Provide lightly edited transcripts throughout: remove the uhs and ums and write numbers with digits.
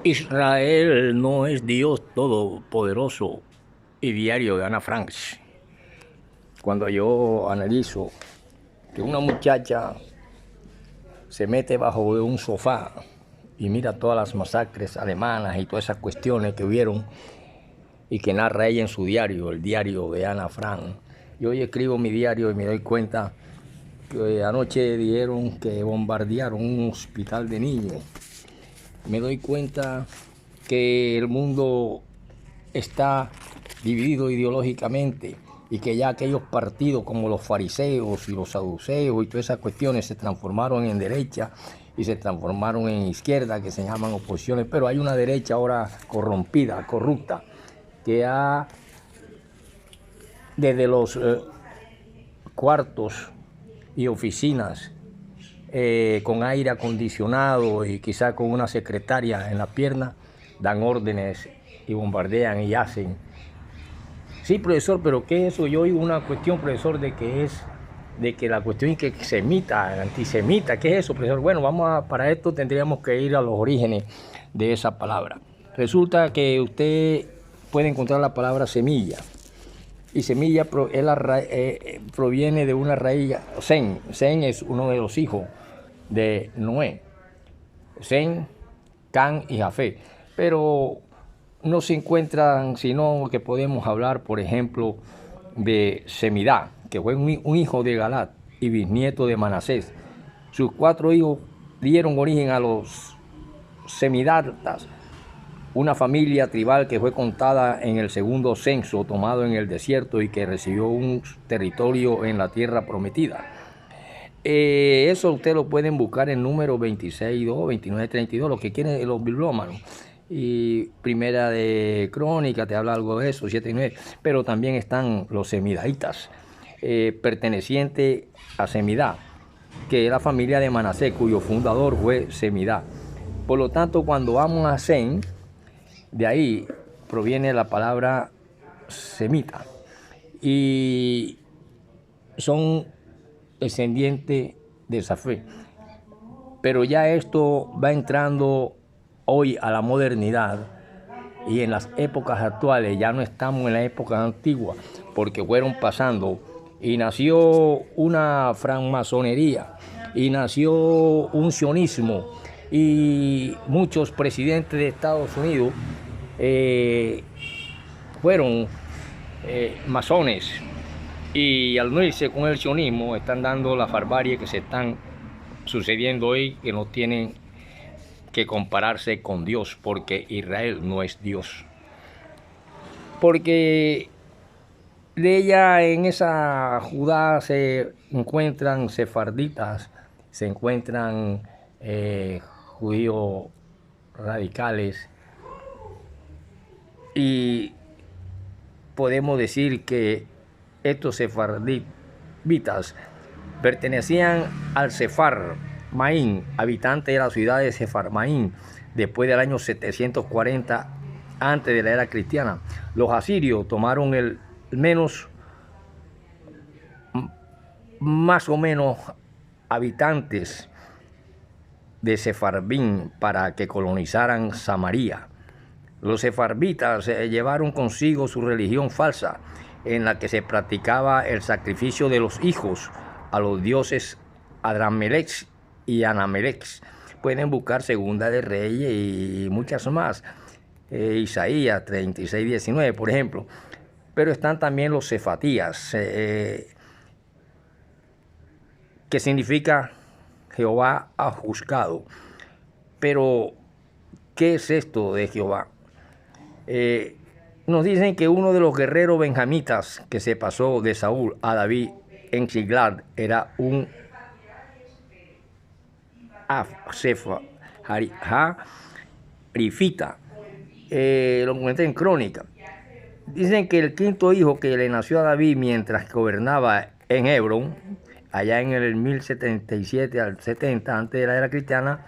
Israel no es Dios todopoderoso y diario de Ana Frank. Cuando yo analizo que una muchacha se mete bajo de un sofá y mira todas las masacres alemanas y todas esas cuestiones que hubieron y que narra ella en su diario, el diario de Ana Frank. Yo hoy escribo mi diario y me doy cuenta que anoche dijeron que bombardearon un hospital de niños. Me doy cuenta que el mundo está dividido ideológicamente y que ya aquellos partidos como los fariseos y los saduceos y todas esas cuestiones se transformaron en derecha y se transformaron en izquierda, que se llaman oposiciones, pero hay una derecha ahora corrompida, corrupta, que ha desde los cuartos y oficinas con aire acondicionado y quizá con una secretaria en la pierna, dan órdenes y bombardean y hacen. Sí, profesor, pero ¿qué es eso? Yo oigo una cuestión, profesor, de que la cuestión es que semita, antisemita, ¿qué es eso, profesor? Bueno, para esto tendríamos que ir a los orígenes de esa palabra. Resulta que usted puede encontrar la palabra semilla. Y semilla proviene de una raíz, Sem. Sem es uno de los hijos de Noé. Sem, Can y Jafé. Pero no se encuentran, sino que podemos hablar, por ejemplo, de Semidá, que fue un hijo de Galat y bisnieto de Manasés. Sus 4 hijos dieron origen a los Semidatas, una familia tribal que fue contada en el segundo censo tomado en el desierto y que recibió un territorio en la tierra prometida. Eso usted lo pueden buscar en número 26.2, 29.32, lo que quieren los bibliómanos. Y Primera de Crónica te habla algo de eso, 7 y 9. Pero también están los semidaitas, pertenecientes a Semidá, que es la familia de Manasés, cuyo fundador fue Semidá. Por lo tanto, cuando vamos a Sem, de ahí proviene la palabra semita. Y son descendientes de esa fe. Pero ya esto va entrando hoy a la modernidad y en las épocas actuales ya no estamos en la época antigua porque fueron pasando y nació una francmasonería y nació un sionismo y muchos presidentes de Estados Unidos fueron masones y al unirse con el sionismo están dando las barbaries que se están sucediendo hoy, que no tienen que compararse con Dios, porque Israel no es Dios. Porque de ella en esa Judá se encuentran sefarditas, se encuentran judíos radicales y podemos decir que estos sefarditas pertenecían al Sefar Maín, habitante de la ciudad de Sefar Maín, después del año 740 antes de la era cristiana. Los asirios tomaron el menos, más o menos, habitantes de Sefarvim para que colonizaran Samaria. Los sefarvitas llevaron consigo su religión falsa, en la que se practicaba el sacrificio de los hijos a los dioses Adramelech y Anamelech. Pueden buscar Segunda de Reyes y muchas más. Isaías 36:19, por ejemplo. Pero están también los cefatías, que significa Jehová ha juzgado. Pero, ¿qué es esto de Jehová? Nos dicen que uno de los guerreros benjamitas que se pasó de Saúl a David en Siglag era un Rifita. Lo comenté en Crónica. Dicen que el 5.º hijo que le nació a David mientras gobernaba en Hebrón, allá en el 1077 al 70 antes de la era cristiana,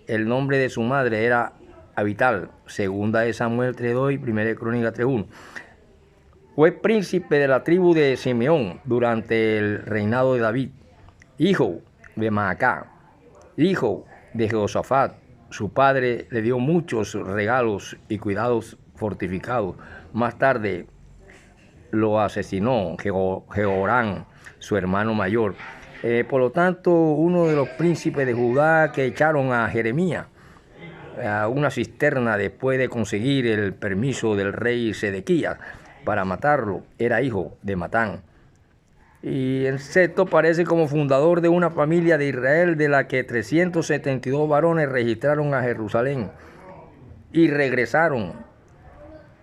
el nombre de su madre era Abital, segunda de Samuel 3.2 y primera de Crónica 3.1. Fue príncipe de la tribu de Simeón durante el reinado de David, hijo de Maacá, hijo de Jehosafat, Su padre le dio muchos regalos y cuidados fortificados. Más tarde lo asesinó Jehoram, su hermano mayor. Por lo tanto, uno de los príncipes de Judá que echaron a Jeremías a una cisterna después de conseguir el permiso del rey Sedequías para matarlo, era hijo de Matán. Y el sexto aparece como fundador de una familia de Israel de la que 372 varones registraron a Jerusalén y regresaron.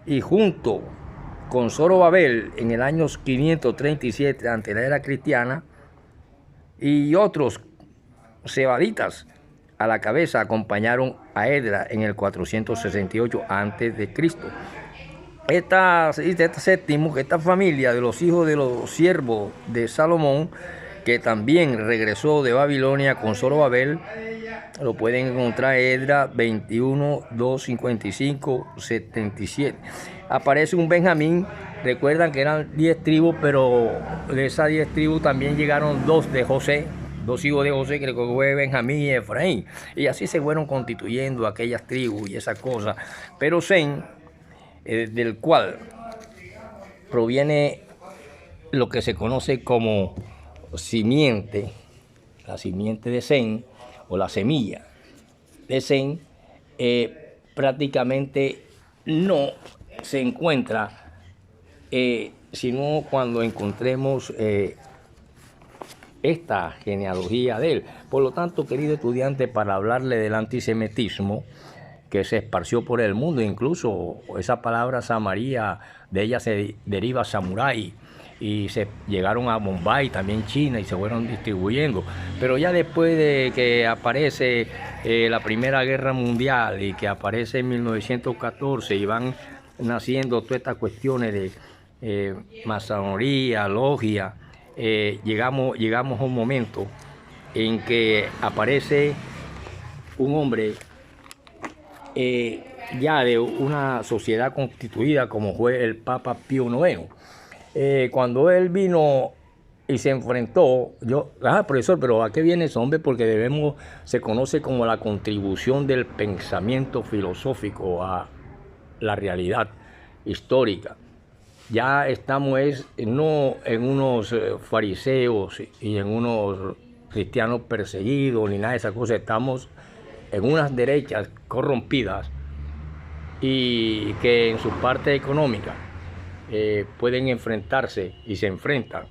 Y junto con Zorobabel en el año 537 ante la era cristiana y otros cebaditas a la cabeza acompañaron a Edra en el 468 a.C. Esta familia de los hijos de los siervos de Salomón, que también regresó de Babilonia con Zorobabel, lo pueden encontrar en Edra 21, 2, 55, 77. Aparece un Benjamín. Recuerdan que eran 10 tribus, pero de esas 10 tribus también llegaron 2 de José, 2 hijos de José, que fue Benjamín y Efraín. Y así se fueron constituyendo aquellas tribus y esas cosas. Pero Sem, del cual proviene lo que se conoce como simiente, la simiente de Sem, o la semilla de Sem, prácticamente no se encuentra sino cuando encontremos esta genealogía de él. Por lo tanto, querido estudiante, para hablarle del antisemitismo que se esparció por el mundo, incluso esa palabra Samaria, de ella se deriva samurái, y se llegaron a Bombay, también China, y se fueron distribuyendo. Pero ya después de que aparece la Primera Guerra Mundial y que aparece en 1914 y van naciendo todas estas cuestiones de masonería, logia, llegamos a un momento en que aparece un hombre ya de una sociedad constituida como fue el Papa Pío IX. Cuando él vino y se enfrentó, profesor, pero ¿a qué viene ese hombre? Porque se conoce como la contribución del pensamiento filosófico a la realidad histórica. Ya estamos no en unos fariseos y en unos cristianos perseguidos ni nada de esas cosas, estamos en unas derechas corrompidas y que en su parte económica pueden enfrentarse y se enfrentan.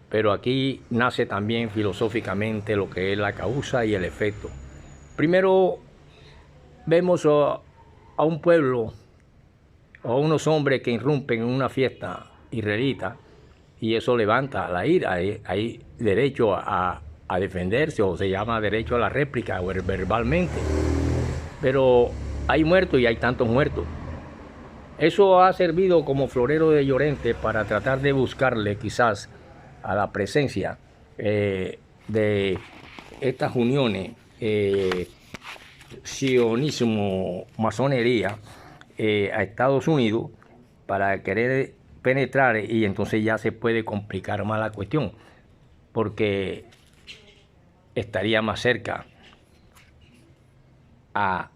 Pero aquí nace también filosóficamente lo que es la causa y el efecto. Primero vemos a un pueblo o a unos hombres que irrumpen en una fiesta israelita y eso levanta la ira. Hay derecho a defenderse, o se llama derecho a la réplica verbalmente. Pero hay muertos y hay tantos muertos. Eso ha servido como florero de Llorente para tratar de buscarle quizás a la presencia de estas uniones, sionismo, masonería, a Estados Unidos para querer penetrar, y entonces ya se puede complicar más la cuestión, porque estaría más cerca a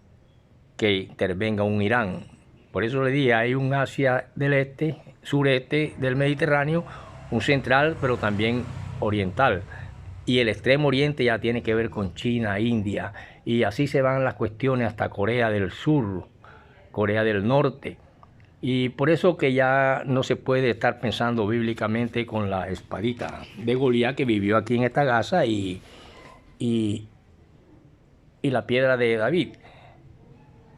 que intervenga un Irán. Por eso le dije, hay un Asia del este, sureste del Mediterráneo, un central, pero también oriental. Y el extremo oriente ya tiene que ver con China, India, y así se van las cuestiones hasta Corea del Sur, Corea del Norte. Y por eso que ya no se puede estar pensando bíblicamente con la espadita de Goliat que vivió aquí en esta casa y la piedra de David.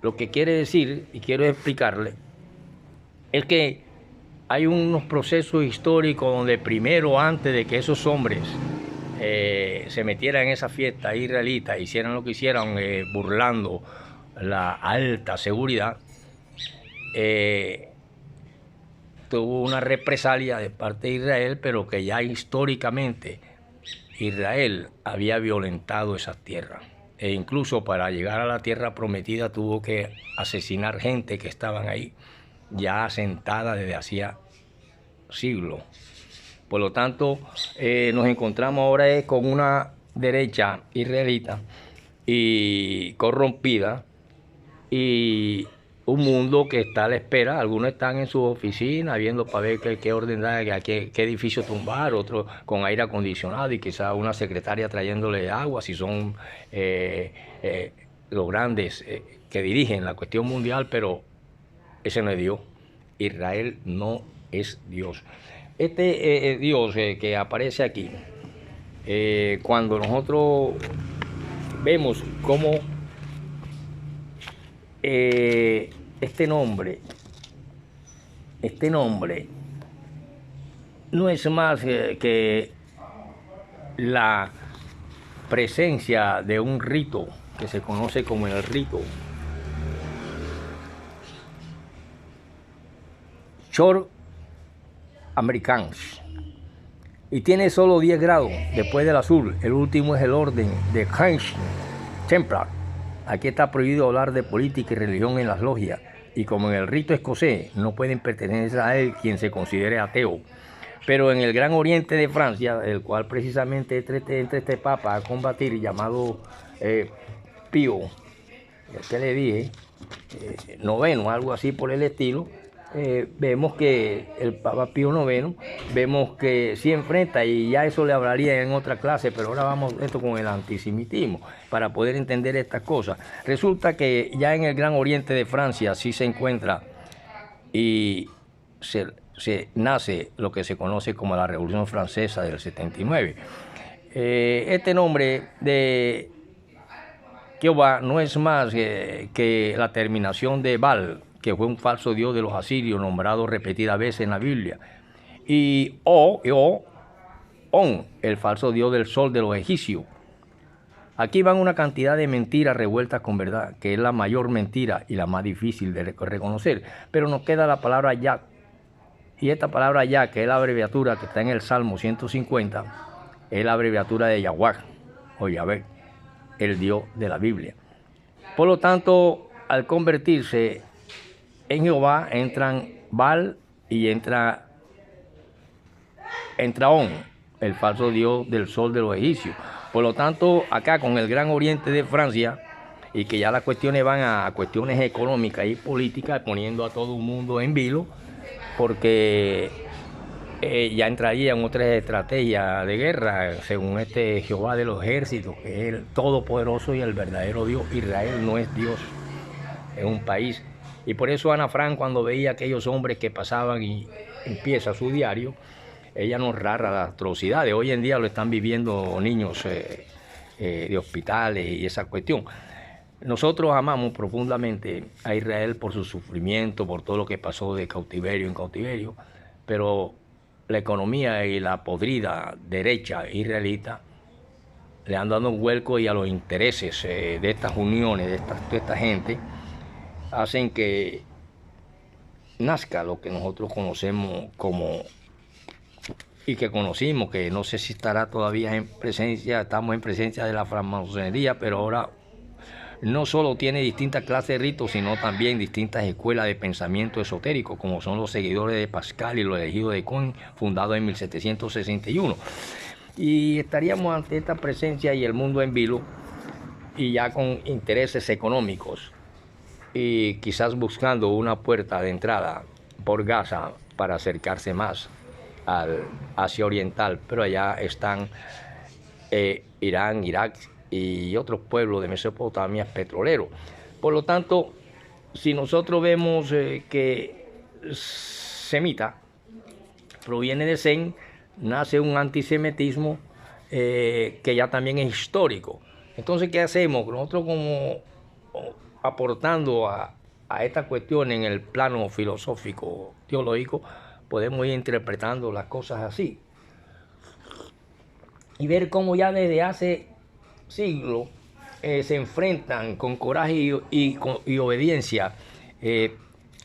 Lo que quiere decir, y quiero explicarle, es que hay unos procesos históricos donde primero, antes de que esos hombres se metieran en esa fiesta israelita, hicieran lo que hicieran, burlando la alta seguridad, tuvo una represalia de parte de Israel, pero que ya históricamente Israel había violentado esas tierras. E incluso para llegar a la tierra prometida tuvo que asesinar gente que estaban ahí, ya asentada desde hacía siglos. Por lo tanto, nos encontramos ahora con una derecha israelita y corrompida, y un mundo que está a la espera. Algunos están en sus oficinas viendo para ver qué orden dar, qué edificio tumbar, otros con aire acondicionado y quizás una secretaria trayéndole agua, si son los grandes que dirigen la cuestión mundial, pero ese no es Dios. Israel no es Dios. Este Dios que aparece aquí, cuando nosotros vemos cómo este nombre no es más que la presencia de un rito que se conoce como el rito Shor Americans, y tiene solo 10 grados después del azul. El último es el orden de Knights Templar. Aquí está prohibido hablar de política y religión en las logias, y como en el rito escocés no pueden pertenecer a él quien se considere ateo. Pero en el Gran Oriente de Francia, el cual precisamente entre este papa a combatir, llamado Pío, que le dije, noveno, algo así por el estilo, vemos que el Papa Pío IX, vemos que sí enfrenta, y ya eso le hablaría en otra clase, pero ahora vamos esto con el antisemitismo, para poder entender estas cosas. Resulta que ya en el Gran Oriente de Francia sí se encuentra y se nace lo que se conoce como la Revolución Francesa del 79. Este nombre de Jehová no es más que la terminación de Baal, que fue un falso dios de los asirios, nombrado repetidas veces en la Biblia, y On, el falso dios del sol de los egipcios. Aquí van una cantidad de mentiras revueltas con verdad, que es la mayor mentira y la más difícil de reconocer, pero nos queda la palabra Yah, y esta palabra Yah, que es la abreviatura que está en el Salmo 150, es la abreviatura de Yahweh, o Yahvé, el Dios de la Biblia. Por lo tanto, al convertirse en Jehová, entran Baal y entra On, el falso dios del sol de los egipcios. Por lo tanto, acá con el Gran Oriente de Francia, y que ya las cuestiones van a cuestiones económicas y políticas, poniendo a todo el mundo en vilo, porque ya entraría en otras estrategias de guerra, según este Jehová de los ejércitos, que es el todopoderoso y el verdadero Dios. Israel no es Dios, es un país. Y por eso Ana Frank, cuando veía a aquellos hombres que pasaban y empieza su diario, ella nos narra las atrocidades. Hoy en día lo están viviendo niños de hospitales y esa cuestión. Nosotros amamos profundamente a Israel por su sufrimiento, por todo lo que pasó de cautiverio en cautiverio, pero la economía y la podrida derecha israelita le han dado un vuelco, y a los intereses de estas uniones, de esta gente, hacen que nazca lo que nosotros conocemos como, y que conocimos, que no sé si estará todavía en presencia, estamos en presencia de la francmasonería, pero ahora no solo tiene distintas clases de ritos, sino también distintas escuelas de pensamiento esotérico, como son los seguidores de Pascal y los elegidos de Cohen, fundados en 1761. Y estaríamos ante esta presencia y el mundo en vilo, y ya con intereses económicos, y quizás buscando una puerta de entrada por Gaza para acercarse más al Asia Oriental, pero allá están Irán, Irak y otros pueblos de Mesopotamia petroleros. Por lo tanto, si nosotros vemos que semita proviene de Sem, nace un antisemitismo que ya también es histórico. Entonces, ¿qué hacemos? Nosotros, como aportando a esta cuestión en el plano filosófico, teológico, podemos ir interpretando las cosas así y ver cómo ya desde hace siglos se enfrentan con coraje y obediencia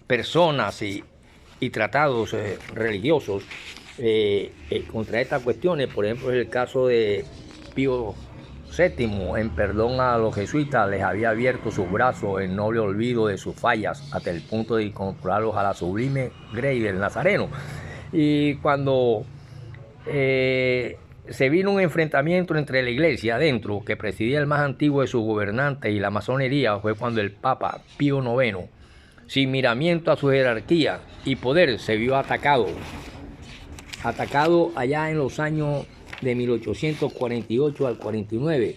personas y tratados religiosos contra estas cuestiones. Por ejemplo, en el caso de Pío VII, en perdón a los jesuitas, les había abierto sus brazos en noble olvido de sus fallas, hasta el punto de incorporarlos a la sublime grey del Nazareno. Y cuando se vino un enfrentamiento entre la iglesia adentro, que presidía el más antiguo de sus gobernantes, y la masonería. Fue cuando el Papa Pío IX, sin miramiento a su jerarquía y poder, se vio atacado allá en los años de 1848 al 49,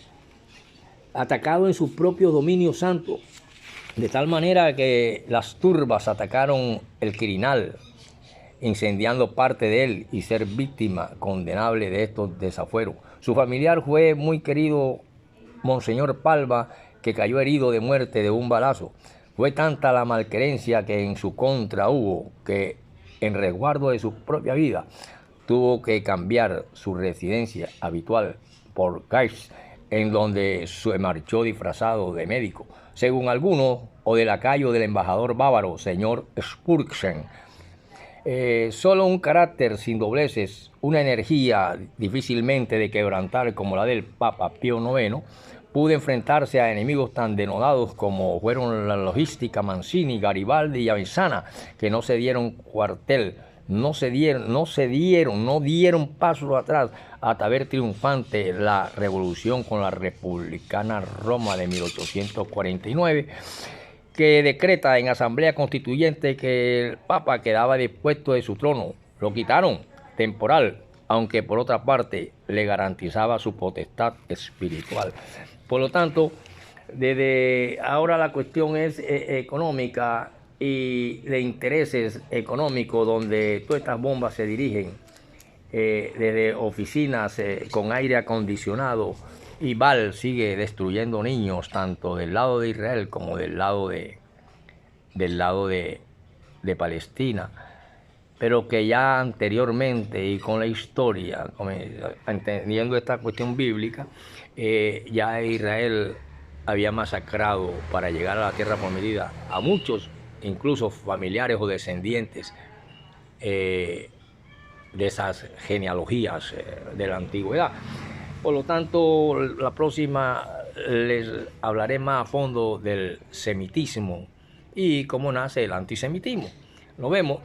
atacado en sus propios dominios santos, de tal manera que las turbas atacaron el Quirinal, incendiando parte de él, y ser víctima condenable de estos desafueros. Su familiar fue muy querido Monseñor Palma, que cayó herido de muerte de un balazo. Fue tanta la malquerencia que en su contra hubo, que en resguardo de su propia vida tuvo que cambiar su residencia habitual por Gais, en donde se marchó disfrazado de médico, según algunos, o de lacayo del embajador bávaro, señor Spurgsen. Solo un carácter sin dobleces, una energía difícilmente de quebrantar como la del Papa Pío IX, pudo enfrentarse a enemigos tan denodados como fueron la logística, Mancini, Garibaldi y Avicenna, que no se dieron cuartel, no dieron paso atrás hasta ver triunfante la revolución con la republicana Roma de 1849, que decreta en asamblea constituyente que el Papa quedaba dispuesto de su trono. Lo quitaron temporal, aunque por otra parte le garantizaba su potestad espiritual. Por lo tanto, desde ahora la cuestión es económica y de intereses económicos, donde todas estas bombas se dirigen desde oficinas con aire acondicionado, y Val sigue destruyendo niños tanto del lado de Israel como del lado de Palestina, pero que ya anteriormente y con la historia, entendiendo esta cuestión bíblica, ya Israel había masacrado para llegar a la tierra prometida a muchos, incluso familiares o descendientes de esas genealogías de la antigüedad. Por lo tanto, la próxima les hablaré más a fondo del semitismo y cómo nace el antisemitismo. Nos vemos.